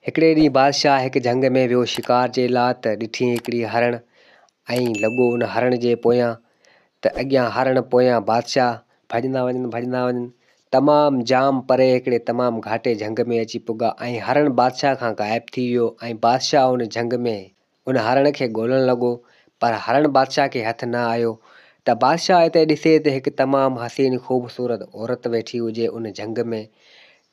हिकिड़े ॾींहुं बादशाह हिकु झंग में वियो शिकार जे लाइ त ॾिठी हिकिड़ी हरण ऐं लॻो उन हरण जे पोयां त अॻियां हरण पोयां बादशाह भॼंदा वञनि तमामु जाम परे हिकिड़े तमामु घाटे झंग में अची पुॻा ऐं हरण बादशाह खां ग़ाइबु थी वियो ऐं बादशाह उन झंग में उन हरण खे ॻोल्हणु लॻो पर हरण बादशाह खे हथु न आयो त बादशाह हिते ॾिसे त हिकु तमामु हसीन ख़ूबसूरत औरत वेठी हुजे उन झंग में।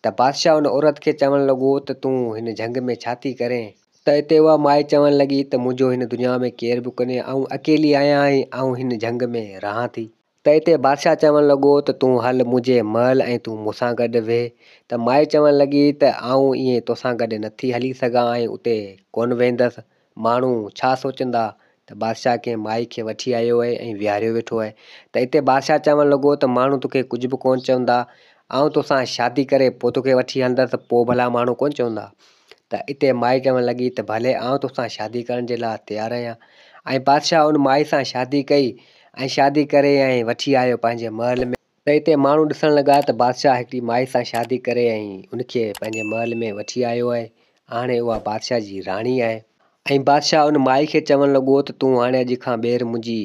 त बादशाह उन औरत खे चवणु लॻो त तूं हिन झंग में छा थी करें? त हिते उहा माई चवणु लॻी त मुंहिंजो हिन दुनिया में केर बि कोन्हे, ऐं अकेली आहियां ऐं हिन झंग में रहां थी। त हिते बादशाह चवणु लॻो त तूं हल मुंहिंजे महल ऐं तूं मूंसां गॾु वेह। त माई चवणु लॻी त आऊं ईअं तोसां गॾु नथी हली सघां ऐं उते कोन वेंदसि, माण्हू छा सोचंदा। त बादशाह खे माई खे वठी आयो आहे ऐं विहारियो वेठो आहे। त हिते बादशाह चवणु लॻो त माण्हू तोखे कुझु बि कोन चवंदा, ऐं तोसां शादी करे पोइ तोखे वठी हलंदसि पोइ भला माण्हू कोन चवंदा। त हिते माई चवणु लॻी त भले आउं तोसां शादी करण जे लाइ तयारु आहियां। ऐं बादशाह उन माई सां शादी कई ऐं शादी करे ऐं वठी आयो पंहिंजे महल में। त हिते माण्हू ॾिसणु लॻा त बादशाह हिकिड़ी माई सां शादी करे ऐं उनखे पंहिंजे महल में वठी आयो आहे। हाणे उहा बादशाह जी राणी आहे ऐं बादशाह उन माई खे चवणु लॻो त तूं हाणे अॼु खां ॿीहर मुंहिंजी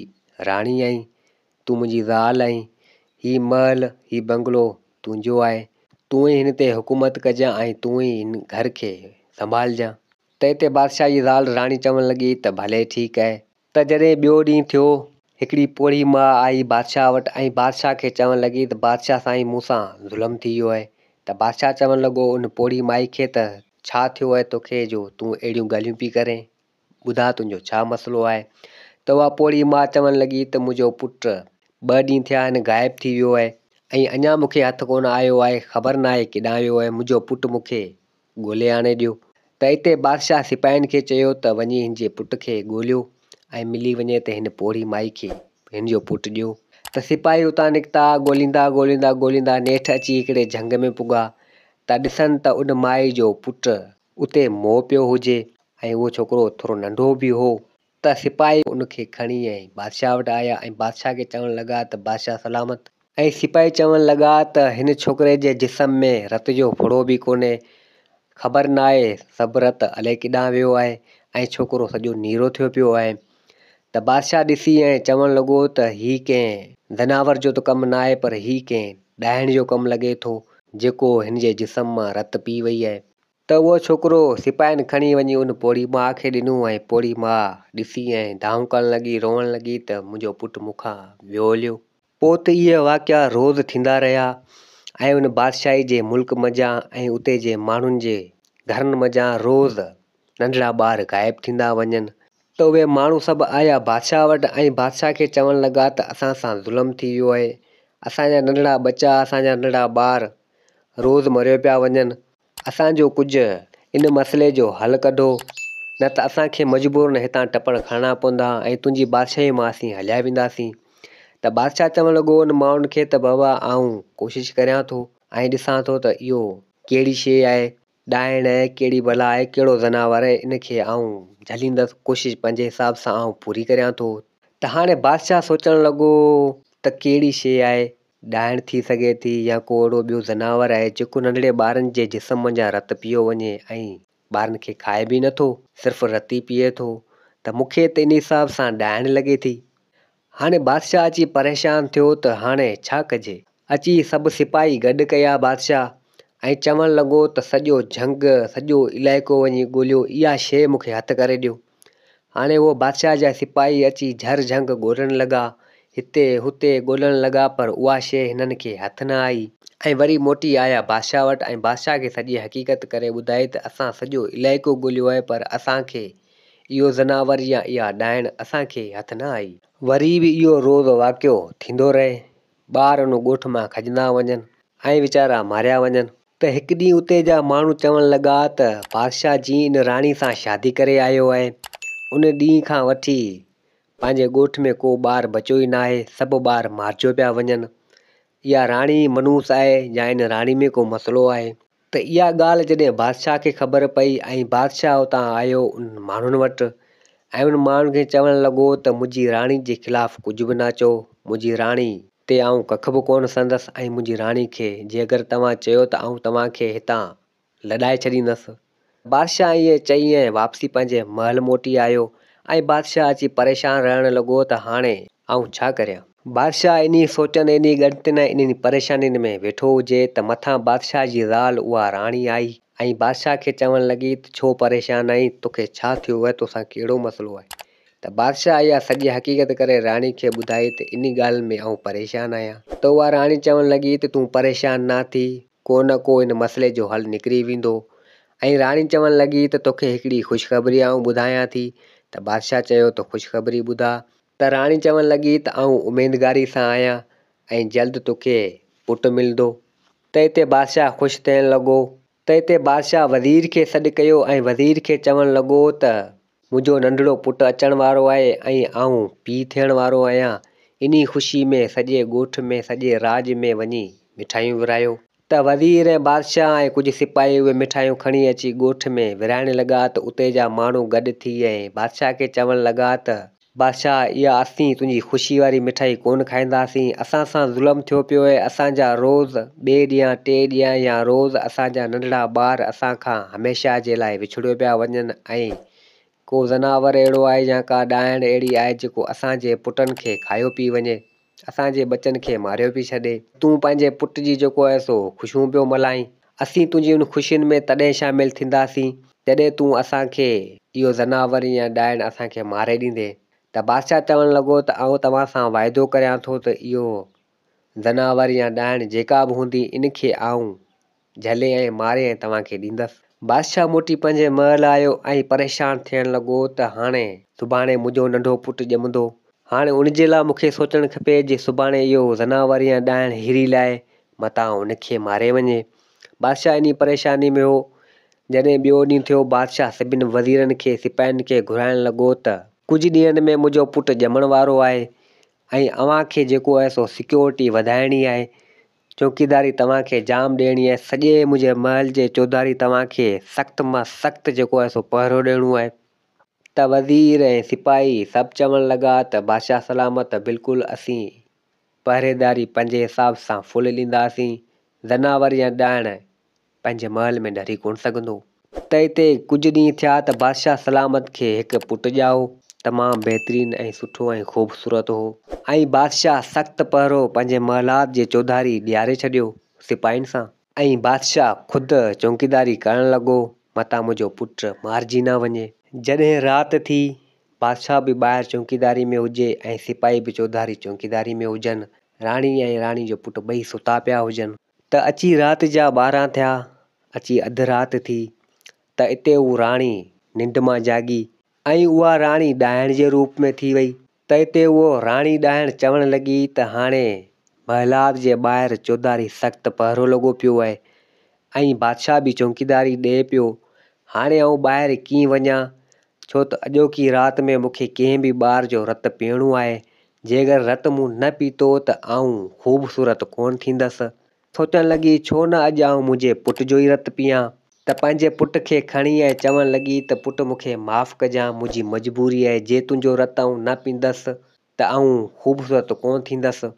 राणी आहीं, तूं मुंहिंजी ज़ाल आहीं, हीउ महल हीउ बंगलो तुंहिंजो आहे, तूं ई हिन ते हुकूमत कजांइ ऐं तूं ई हिन घर खे संभालजांइ। त हिते बादशाह जी ज़ाल राणी चवणु लॻी त भले ठीकु आहे। त जॾहिं ॿियो ॾींहुं थियो, हिकिड़ी पोड़ी माउ आई बादशाह वटि ऐं बादशाह खे चवणु लॻी त बादशाह साईं मूंसां ज़ुल्म थी वियो आहे। त बादशाह चवणु लॻो उन पोड़ी माई खे त छा थियो आहे तोखे जो तूं अहिड़ियूं ॻाल्हियूं पई करें, ॿुधा तुंहिंजो छा मसइलो आहे। त उहा पोड़ी माउ चवणु लॻी त मुंहिंजो पुटु 2 ॾींहं थिया आहिनि ग़ाइबु थी वियो आहे ऐं अञा मूंखे हथु कोन आयो आहे, ख़बर न आहे केॾांहुं वियो आहे, मुंहिंजो पुटु मूंखे ॻोल्हे आणे ॾियो। त हिते बादशाह सिपाहियुनि खे चयो त वञी हिन जे पुट खे ॻोल्हियो ऐं मिली वञे त हिन पोड़ी माई खे हिन जो पुटु ॾियो। त सिपाही उतां निकिता ॻोल्हींदा नेठि अची हिकिड़े झंग में पुॻा त ॾिसनि त उन माई जो पुटु उते मोह पियो हुजे ऐं उहो छोकिरो थोरो नंढो बि हो। त सिपाही उनखे खणी ऐं बादशाह वटि आया ऐं बादशाह खे चवणु लॻा त बादशाह सलामत। ऐं सिपाही चवणु लॻा त हिन छोकिरे जे जिस्म में रत जो फुड़ो बि कोन्हे, ख़बर न आहे सभु रत अलाए केॾांहुं वियो आहे ऐं छोकिरो सॼो नीरो थियो पियो आहे। त बादशाह ॾिसी ऐं चवणु लॻो त हीउ कंहिं ज़नावर जो त कमु न आहे, पर हीउ कंहिं ॾाइण जो कमु लॻे थो जेको हिन जे जिस्म मां रत पी वई आहे। त उहो छोकिरो सिपाहियुनि खणी वञी उन पोड़ी माउ खे ॾिनो ऐं पोड़ी माउ ॾिसी ऐं दाऊं करणु लॻी, रोअणु लॻी त मुंहिंजो पुटु मूंखां वियो हलियो। पोइ त इहे वाक़िया रोज़ु थींदा रहिया ऐं उन बादशाही जे मुल्क मज़ा ऐं उते जे माण्हुनि जे घरनि मज़ा रोज़ु नंढड़ा ॿार ग़ाइबु थींदा वञनि। त उहे माण्हू सभु आया बादशाह वटि ऐं बादशाह खे चवणु लॻा त असां सां ज़ुल्म थी वियो आहे, असांजा नंढड़ा बच्चा असांजा नंढड़ा ॿार रोज़ु मरियो पिया वञनि, असांजो कुझु इन मसइले जो हल कढो, न त असांखे मजबूरन हितां टपड़ खणणा पवंदा ऐं तुंहिंजी बादशाही मां असीं हलिया वेंदासीं। त बादशाह चवणु लॻो उन माण्हुनि खे त बाबा आऊं कोशिशि करियां थो ऐं ॾिसां थो त इहो कहिड़ी शइ आहे, ॾाइण आहे, कहिड़ी बला आहे, कहिड़ो ज़नावर आहे, इनखे आऊं झलींदसि, कोशिशि पंहिंजे हिसाब सां आऊं पूरी करियां थो। त हाणे बादशाह सोचणु लॻो त कहिड़ी शइ आहे, ॾाइण थी सघे थी या को अहिड़ो ॿियो ज़नावर आहे जेको नंढड़े ॿारनि जे जिस्म जा रत पियो वञे ऐं ॿारनि खे खाए बि नथो, सिर्फ़ु रत ई पिए थो, त मूंखे त इन हिसाब सां ॾाइण लॻे थी। हाणे बादशाह अची परेशान थियो त हाणे छा कजे। अची सभु सिपाही गॾु कया बादशाह ऐं चवणु लॻो त सॼो झंग सॼो इलाइक़ो वञी ॻोल्हियो, इहा शइ मूंखे हथु करे ॾियो। हाणे उहो बादशाह जा सिपाही अची झर झंग ॻोल्हणु लॻा, हिते हुते ॻोल्हणु लॻा, पर उहा शइ हिननि खे हथु न आई ऐं वरी मोटी आया बादशाह वटि ऐं बादशाह खे सॼी हक़ीक़त करे ॿुधाई त असां सॼो इलाइक़ो ॻोल्हियो आहे पर असांखे इहो ज़नावर या इहा ॾाइण असांखे हथु न आई। वरी बि इहो रोज़ु वाक़ियो थींदो रहे, ॿार उन ॻोठ मां खॼंदा वञनि ऐं वीचारा मारिया वञनि। त हिकु ॾींहुं उते जा माण्हू चवणु लॻा त बादशाह जी इन राणी सां शादी करे आयो आहे, उन ॾींहं खां वठी पंहिंजे ॻोठ में को ॿार बचियो ई न आहे, सभु ॿार मारिजियो पिया वञनि। इहा राणी मनूस आहे या इन राणी में को मसइलो आहे। त इहा ॻाल्हि जॾहिं बादशाह खे ख़बर पई ऐं बादशाह उतां आयो उन माण्हुनि वटि ऐं उन माण्हुनि खे चवणु लॻो त मुंहिंजी राणी जे ख़िलाफ़ु कुझु बि न चओ, मुंहिंजी राणी ते आऊं कख बि कोन संदसि ऐं मुंहिंजी राणी खे जे अगरि तव्हां चयो त आऊं तव्हांखे हितां लॾाए छॾींदसि। बादशाह इहे चई ऐं वापसी पंहिंजे महल मोटी आयो ऐं बादशाह अची परेशान रहण लॻो त हाणे आउं छा करियां। बादशाह इन्ही सोचनि इन्ही ॻणितियुनि इन्ही परेशानियुनि में वेठो हुजे त मथां बादशाह जी ज़ाल उहा राणी आई ऐं बादशाह खे चवणु लॻी त छो परेशान आहीं, तोखे छा थियो आहे, तोसां कहिड़ो मसइलो आहे। त बादशाह इहा सॼी हक़ीक़त करे राणी खे ॿुधाई त इन ॻाल्हि में आउं परेशान आहियां। त उहा राणी चवणु लॻी त तूं परेशान न थी, को न को इन मसइले जो हल निकिरी वेंदो। ऐं राणी चवणु लॻी त तोखे हिकिड़ी ख़ुशख़बरी आउं ॿुधायां थी। त बादशाह चयो त ख़ुशख़बरी ॿुधा। त राणी चवणु लॻी त आउं उमेदगारी सां आहियां ऐं जल्द तोखे पुटु मिलंदो। त हिते बादशाह ख़ुशि थियणु लॻो। त हिते बादशाह वज़ीर खे सॾु कयो ऐं वज़ीर खे चवणु लॻो त मुंहिंजो नंढड़ो पुटु अचण वारो आहे ऐं आउं पीउ थियण वारो आहियां। इन ख़ुशी में सॼे ॻोठ में सॼे राज में वञी मिठाइयूं विरायो। त वज़ीर ऐं बादशाह ऐं कुझु सिपाही उहे मिठाइयूं खणी अची ॻोठ में विराइण लॻा त उते जा माण्हू गॾु थी ऐं बादशाह खे चवणु लॻा त बादशाह इहा असीं तुंहिंजी ख़ुशी वारी मिठाई कोन खाईंदासीं, असां सां ज़ुल्म थियो पियो आहे। असांजा रोज़ ॿिए ॾींहुं टे ॾींहं या रोज़ असांजा नंढड़ा ॿार असांखां हमेशह जे लाइ विछड़ियो पिया वञनि ऐं को ज़नावर अहिड़ो आहे या का ॾाइण अहिड़ी आहे जेको असांजे पुटनि खे खायो पी वञे, असांजे बचनि खे मारियो पई छॾे। तूं पंहिंजे पुट जी जेको आहे सो ख़ुशियूं पियो मल्हाईं, असीं तुंहिंजी उन ख़ुशियुनि में तॾहिं शामिलु थींदासीं जॾहिं तूं असांखे इहो ज़नावर या ॾाइण असांखे मारे ॾींदे। त बादशाह चवणु लॻो त आउं तव्हां सां वाइदो करियां थो त इहो ज़नावर या ॾाइण जेका बि हूंदी इनखे आउं झले ऐं मारे ऐं तव्हांखे ॾींदसि। बादशाह मोटी पंहिंजे महल आयो ऐं परेशान थियणु लॻो त हाणे सुभाणे मुंहिंजो नंढो पुटु ॼमंदो। हाणे उनजे लाइ मूंखे सोचणु खपे जे सुभाणे इहो ज़नावर या ॾाइण हिरी लाइ मतां उनखे मारे वञे। बादशाह इन परेशानी में हो। जॾहिं ॿियो ॾींहुं थियो बादशाह सभिनि वज़ीरनि खे सिपाहियुनि खे घुराइण लॻो त कुझु ॾींहंनि में मुंहिंजो पुटु ॼमण वारो आहे ऐं अव्हांखे जेको आहे सो सिक्योरिटी वधाइणी आहे, चौकीदारी तव्हांखे जाम ॾियणी आहे। सॼे मुंहिंजे महल जे चौधारी तव्हांखे सख़्तु मां सख़्तु जेको आहे सो पहिरो ॾियणो आहे। त वज़ीर ऐं सिपाही सभु चवणु लॻा त बादशाह सलामत, बिल्कुलु असीं पहरेदारी पंहिंजे हिसाब सां फुल ॾींदासीं। ज़नावर या ॾाइण पंहिंजे महल में ॾरी कोन सघंदो। त हिते कुझु ॾींहं थिया त बादशाह सलामत खे हिकु पुटु ॼाओ, तमामु बहितरीनु ऐं सुठो ऐं ख़ूबसूरत हो। ऐं बादशाह सख़्तु पहिरो पंहिंजे महलात जे चौधारी ॾियारे छॾियो सिपाहियुनि सां ऐं बादशाह ख़ुदि चौकीदारी करणु लॻो मतां मुंहिंजो पुटु मारिजी न वञे। जॾहिं राति थी, बादशाह बि ॿाहिरि चौकीदारी में हुजे ऐं सिपाही बि चौधारी चौकीदारी में हुजनि, राणी ऐं राणी जो पुटु ॿई सुता पिया हुजनि। त अची राति जा 12 थिया, अची अधु राति थी त हिते उहा राणी निंड मां जागी ऐं उहा राणी ॾाइण जे रूप में थी वई। त हिते उहो राणी ॾाइण चवणु लॻी त हाणे महलात जे ॿाहिरि चौधारी सख़्तु पहिरो लॻो पियो आहे ऐं बादशाह बि चौकीदारी ॾिए पियो। हाणे आउं ॿाहिरि कीअं वञा, छो त अॼोकी राति में मूंखे कंहिं बि ॿार जो रतु पीअणो आहे। जेकर रतु मूं न पीतो त आउं ख़ूबसूरत कोन थींदसि। सोचणु लॻी छो न अॼु आउं मुंहिंजे पुट जो ई रतु पीआं। त पंहिंजे पुट खे खणी ऐं चवणु लॻी त पुटु मूंखे माफ़ु कजांइ, मुंहिंजी मजबूरी आहे, जे तुंहिंजो रतु आउं न पींदसि त आउं ख़ूबसूरत कोन थींदसि।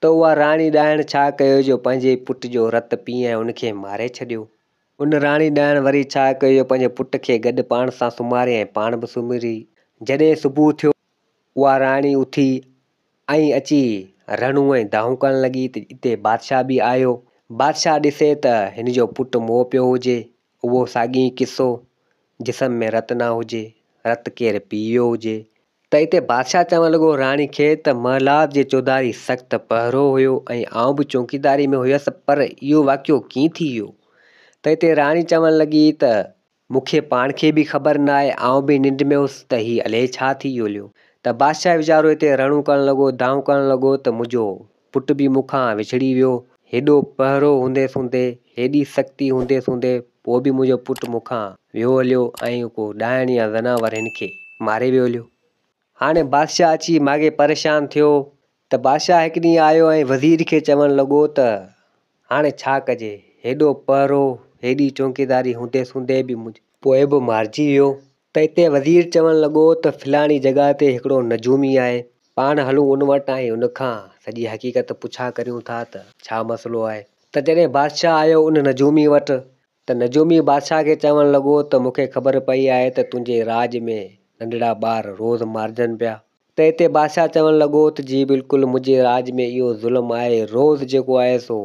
त उहा राणी ॾाइण छा कयो जो पंहिंजे पुट जो रतु पी ऐं उनखे मारे छॾियो। उन राणी ॾाइण वरी छा कयो, पंहिंजे पुट खे गॾु पाण सां सुम्हारे ऐं पाण बि सुम्ही। जॾहिं सुबुह थियो, उहा राणी उथी ऐं अची रणू ऐं दाहूं करणु लॻी त हिते बादशाह बि आयो। बादशाह ॾिसे त हिन जो पुटु मोह पियो हुजे, उहो साॻी किसो, जिस्म में रतु न हुजे, रतु केरु पी वियो हुजे। त हिते बादशाह चवणु लॻो राणी खे त महलात जे चौधारी सख़्तु पहिरो हुयो ऐं आउं बि चौकीदारी में हुयसि, पर इहो वाक़ियो कीअं थी वियो। त हिते राणी चवणु लॻी त मूंखे पाण खे बि ख़बर न आहे, आउं बि निंड में हुउसि त हीउ अलाए छा थी वियो। त बादशाह वीचारो हिते रणू करणु लॻो, दाहूं करणु लॻो त मुंहिंजो पुटु बि मूंखां विछड़ी वियो। हेॾो पहिरो हूंदे सूंदे, हेॾी शक्ति हूंदे सूंदे पोइ बि मुंहिंजो पुटु मूंखां वियो हलियो ऐं को ॾाइण या ज़नावर हिन खे मारे वियो हलियो। हाणे बादशाह अची माॻे परेशान थियो। त बादशाह हिकु ॾींहुं आयो ऐं वज़ीर खे चवणु लॻो त हाणे छा कजे, हेॾो पहिरो हेॾी चौकीदारी हूंदे सूंदे बि पोइ बि मारिजी वियो। त हिते वज़ीर चवणु लॻो त फलाणी जॻह ते हिकिड़ो नजूमी आहे, पाण हलूं उन वटि ऐं उनखां सॼी हक़ीक़त पुछा करियूं था त छा मसइलो आहे। त जॾहिं बादशाह आयो उन नजूमी वटि, त नजूमी बादशाह खे चवणु लॻो त मूंखे ख़बर पई आहे त तुंहिंजे राज में नंढड़ा ॿार रोज़ मारजनि पिया। त हिते बादशाह चवणु लॻो त जी बिल्कुलु मुंहिंजे राज में इहो ज़ुल्म आहे, रोज़ जेको आहे सो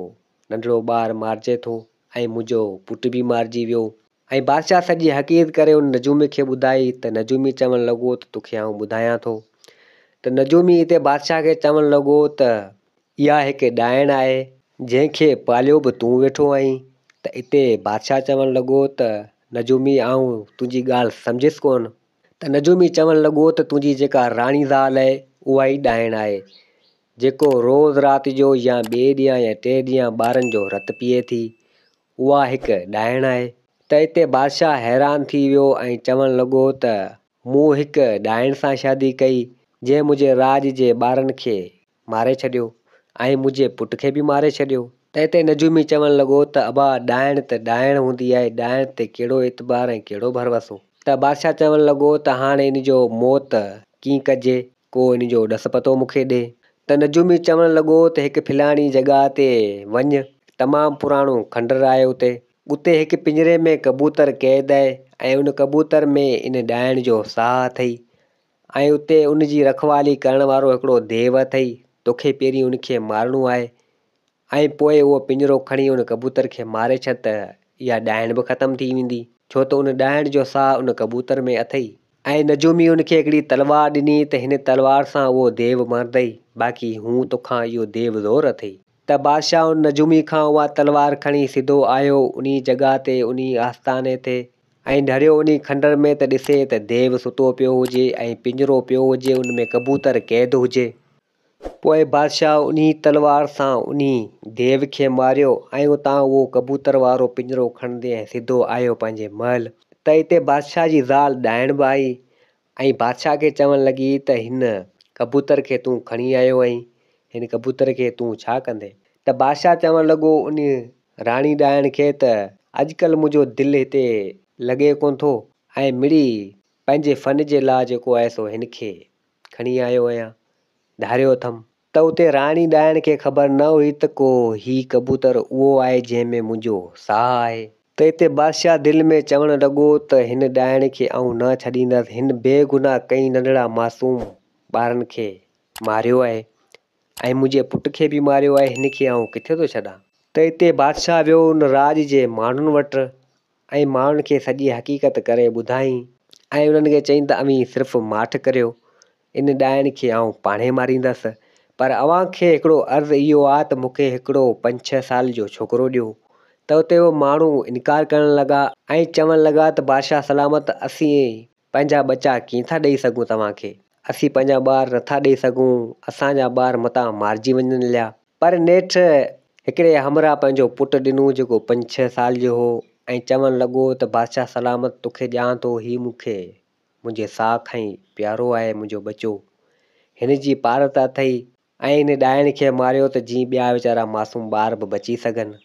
नंढड़ो ॿारु मारिजे थो ऐं मुंहिंजो पुटु बि मारिजी वियो। ऐं बादशाह सॼी हक़ीक़त करे उन नजूमी खे ॿुधाई त नजूमी चवणु लॻो त तोखे आउं ॿुधायां थो। त नजूमी हिते बादशाह खे चवणु लॻो त इहा हिकु ॾाइण आहे जंहिंखे पालियो बि तूं वेठो आहीं। त हिते बादशाह चवणु लॻो त नजूमी आउं तुंहिंजी ॻाल्हि सम्झियसि कोन। त नजूमी चवणु लॻो त तुंहिंजी जेका राणी ज़ाल आहे उहा ई ॾाइण आहे, जेको रोज़ राति जो या ॿिए ॾींहुं या टे ॾींहं ॿारनि जो रतु पीए थी, उहा हिकु ॾाइण आहे। त हिते बादशाह हैरान थी वियो ऐं चवणु लॻो त मूं हिकु ॾाइण सां शादी कई जंहिं मुंहिंजे राज जे ॿारनि खे मारे छॾियो ऐं मुंहिंजे पुट खे बि मारे छॾियो। त हिते नजूमी चवणु लॻो त अबा ॾाइण त ॾाइण हूंदी आहे, ॾाइण ते कहिड़ो एतबार ऐं कहिड़ो भरवसो। त बादशाह चवणु लॻो त हाणे इन जो मौत कीअं कजे, को इन जो ॾस पतो मूंखे ॾे। त नजूमी चवणु लॻो त हिकु फलाणी जॻह ते वञ, तमामु पुराणो खंडरु आहे उते हिकु पिंजरे में कबूतर क़ैद आहे ऐं उन कबूतर में इन ॾाइण जो साहु अथई ऐं उते उन जी रखवाली करण वारो हिकिड़ो देव अथई। तोखे पहिरीं उनखे मारणो आहे ऐं पोइ उहो पिंजरो खणी उन कबूतर खे मारे छॾ त इहा ॾाइण बि ख़तमु थी वेंदी, छो त उन ॾाइण जो साहु उन कबूतर में अथई। ऐं नजूमी उनखे हिकिड़ी तलवार ॾिनी त हिन तलवार सां उहो देव मरदई, बाक़ी हूं तोखां इहो देव ज़ोर अथई। त बादशाह उन नजूमी खां उहा तलवार खणी सिधो आयो उन जॻह ते, उन आस्थाने ते ऐं ढरियो उन खंडर में त ॾिसे त देव सुतो पियो हुजे ऐं पिंजरो पियो हुजे, उन में कबूतर क़ैद हुजे। पोइ बादशाह उन तलवार सां उन देव खे मारियो ऐं उतां उहो कबूतर वारो पिंजरो खणंदे ऐं सिधो आयो पंहिंजे महल। त हिते बादशाह जी ज़ाल ॾाइण बि आई ऐं बादशाह खे चवणु लॻी त हिन कबूतर खे तूं खणी आयो आहीं, हिन कबूतर खे तूं छा कंदे। त बादशाह चवणु लॻो उन राणी ॾाइण खे त अॼुकल्ह मुंहिंजो दिलि हिते लॻे कोन थो ऐं मिड़ी पंहिंजे फ़न जे लाइ जेको आहे सो हिन खे खणी आयो आहियां, धारियो अथमि। त उते राणी ॾाइण खे ख़बर न हुई त को ही कबूतर उहो आहे जंहिंमें मुंहिंजो साहु आहे। त हिते बादशाह दिलि में चवणु लॻो त हिन ॾाइण खे आउं न छॾींदसि, हिन बेगुनाह कई नंढड़ा मासूम ॿारनि खे मारियो आहे ऐं मुंहिंजे पुट खे बि मारियो आहे, हिन खे आउं किथे थो छॾां। त हिते बादशाह वियो उन राज जे माण्हुनि वटि ऐं माण्हुनि खे सॼी हक़ीक़त करे ॿुधाई ऐं उन्हनि खे चई त अवी सिर्फ़ु माठि करियो, इन ॾाइण खे आउं पाणे मारींदसि, पर अव्हां खे हिकिड़ो अर्ज़ु इहो आहे त मूंखे हिकिड़ो 5-6 साल जो छोकिरो ॾियो। त उते उहो माण्हू इनकार करणु लॻा ऐं चवणु लॻा त बादशाह सलामत, असीं पंहिंजा बचा कीअं था ॾेई सघूं तव्हांखे, असीं पंहिंजा ॿार नथा ॾेई सघूं, असांजा ॿार मतां मारिजी वञनि लिया। पर नेठि हिकिड़े हमरा पंहिंजो पुटु ॾिनो जेको 5-6 साल जो हो ऐं चवणु लॻो त बादशाह सलामत, तोखे ॼाण थो ही मूंखे मुंहिंजे साह खां ई प्यारो आहे, मुंहिंजो बचो, हिन जी पारत अथई ऐं हिन ॾाइण खे मारियो त जीअं ॿिया वीचारा मासूम ॿार बि बची सघनि।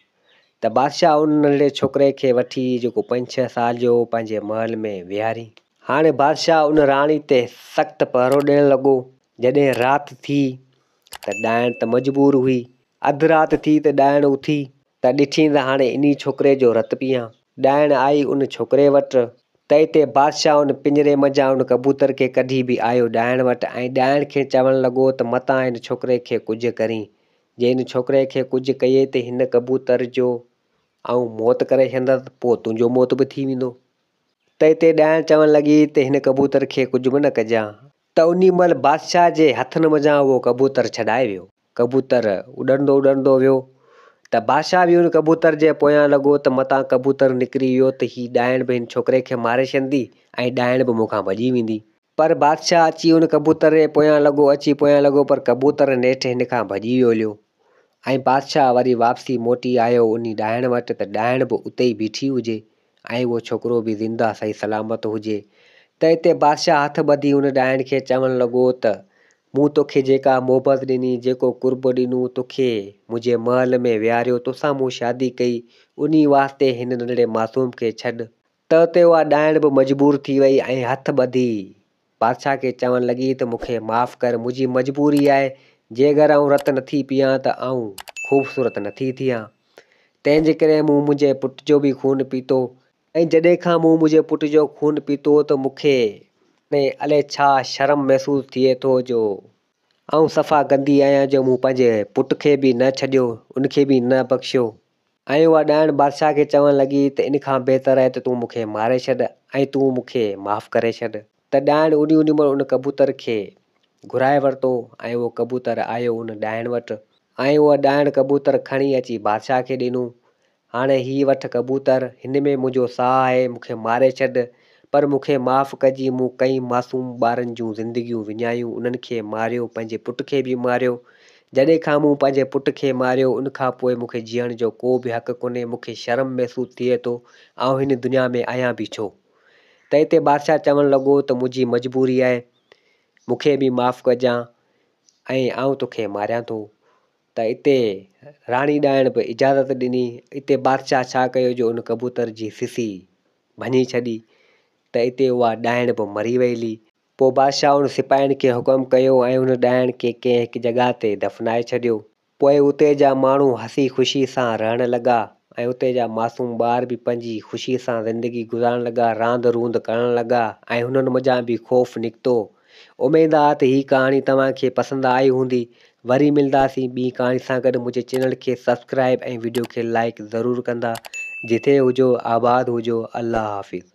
त बादशाह उन नंढड़े छोकिरे खे वठी जेको 5-6 साल जो पंहिंजे महल में विहारी। हाणे बादशाह उन राणी ते सख़्तु पहरो ॾियणु लॻो। जॾहिं राति थी त ॾाइण त मजबूर हुई, अधु राति थी त ॾाइण उथी त ॾिठी त हाणे इन छोकिरे जो रतु पियां। ॾाइण आई उन छोकिरे वटि त हिते बादशाह उन पिंजरे मंझां उन कबूतर खे कढी बि आयो ॾाइण वटि ऐं ॾाइण खे चवणु लॻो त मतां हिन छोकिरे खे कुझु करीं, जे हिन छोकिरे खे कुझु कई त हिन कबूतर जो आउं मौत करे छॾंदसि, पोइ तुंहिंजो मौत बि थी वेंदो। त हिते ॾाइण चवणु लॻी त हिन कबूतर खे कुझु बि न कजां। त उन महिल बादशाह जे हथनि मंझां उहो कबूतर छॾाए वियो। कबूतर उॾंदो उॾंदो वियो त बादशाह बि उन कबूतर जे पोयां लॻो त मतां कबूतर निकिरी वियो त ही ॾाइण बि हिन छोकिरे खे मारे छॾंदी ऐं ॾाइण बि मूंखां भॼी वेंदी। पर बादशाह अची उन कबूतर जे पोयां लॻो पर कबूतर नेठि हिन खां भॼी वियो हलियो ऐं बादशाह वरी वापसी मोटी आयो उन ॾाइण वटि त ॾाइण बि उते ई बीठी हुजे ऐं उहो छोकिरो बि ज़िंदा सही सलामत हुजे। त हिते बादशाह हथ ॿधी उन ॾाइण खे चवणु लॻो त मूं तोखे जेका मोहबत ॾिनी, जेको कुर्ब ॾिनो, तोखे मुंहिंजे महल में विहारियो, तोसां मूं शादी कई, उन वास्ते हिन नंढड़े मासूम खे छॾ। त उते उहा ॾाइण बि मजबूर थी वई ऐं हथ ॿधी बादशाह खे चवणु लॻी त मूंखे माफ़ु कर, मुंहिंजी मजबूरी आहे, जे अगरि आउं रतु नथी पियां त आउं ख़ूबसूरत नथी थियां। तंहिंजे करे मूं मुंहिंजे पुट जो बि खून पीतो। ऐं जॾहिं खां मूं मुंहिंजे पुट जो खून पीतो त मूंखे अलाए छा शर्म महसूसु थिए थो जो आउं सफ़ा गंदी आहियां जो मूं पंहिंजे पुट खे बि न छॾियो, उनखे बि न बख़्शियो। ऐं उहा ॾाइण बादशाह खे चवणु लॻी त इन खां बहितर आहे त तूं मूंखे मारे छॾ ऐं तूं मूंखे माफ़ु करे छॾ। त ॾाइण ओॾी महिल उन कबूतर खे घुराए वरितो ऐं उहो कबूतर आयो उन ॾाइण वटि ऐं उहा ॾाइण कबूतर खणी अची बादशाह खे ॾिनो। हाणे हीअ वठि कबूतर, हिन में मुंहिंजो साहु आहे, मूंखे मारे छॾ पर मूंखे माफ़ु कॼी। मूं कई मासूम ॿारनि जूं ज़िंदगियूं विञायूं, उन्हनि खे मारियो, पंहिंजे पुट खे बि मारियो। जॾहिं खां मूं पंहिंजे पुट खे मारियो उनखां पोइ मूंखे जीअण जो को बि हक़ु कोन्हे। मूंखे शर्म महसूसु थिए थो, आउं हिन दुनिया में आहियां बि छो। त हिते बादशाह चवणु लॻो त मुंहिंजी मजबूरी आहे, मूंखे बि माफ़ु कजांइ ऐं आउं तोखे मारियां थो। त हिते राणी ॾाइण बि इजाज़त ॾिनी। हिते बादशाह छा कयो जो उन कबूतर जी सिसी भञी छॾी त हिते उहा ॾाइण बि मरी वई। पोइ बादशाह उन सिपाहियुनि खे हुकुम कयो ऐं उन ॾाइण खे कंहिं हिकु जॻह ते दफ़नाए छॾियो। पोइ उते जा माण्हू हसी ख़ुशी सां रहण लॻा ऐं उते जा मासूम ॿार बि पंहिंजी ख़ुशी सां ज़िंदगी गुज़ारण लॻा, रांदि रूंद करण लॻा ऐं हुननि मज़ा बि ख़ौफ़ निकितो। उमेदु आहे त हीअ कहाणी तव्हांखे पसंदि आई हूंदी। वरी मिलंदासीं ॿी कहाणी सां गॾु। मुंहिंजे चैनल खे सब्सक्राइब ऐं वीडियो खे लाइक ज़रूरु कंदा। जिथे हुजो आबाद हुजो। अल्लाह हाफ़िज़।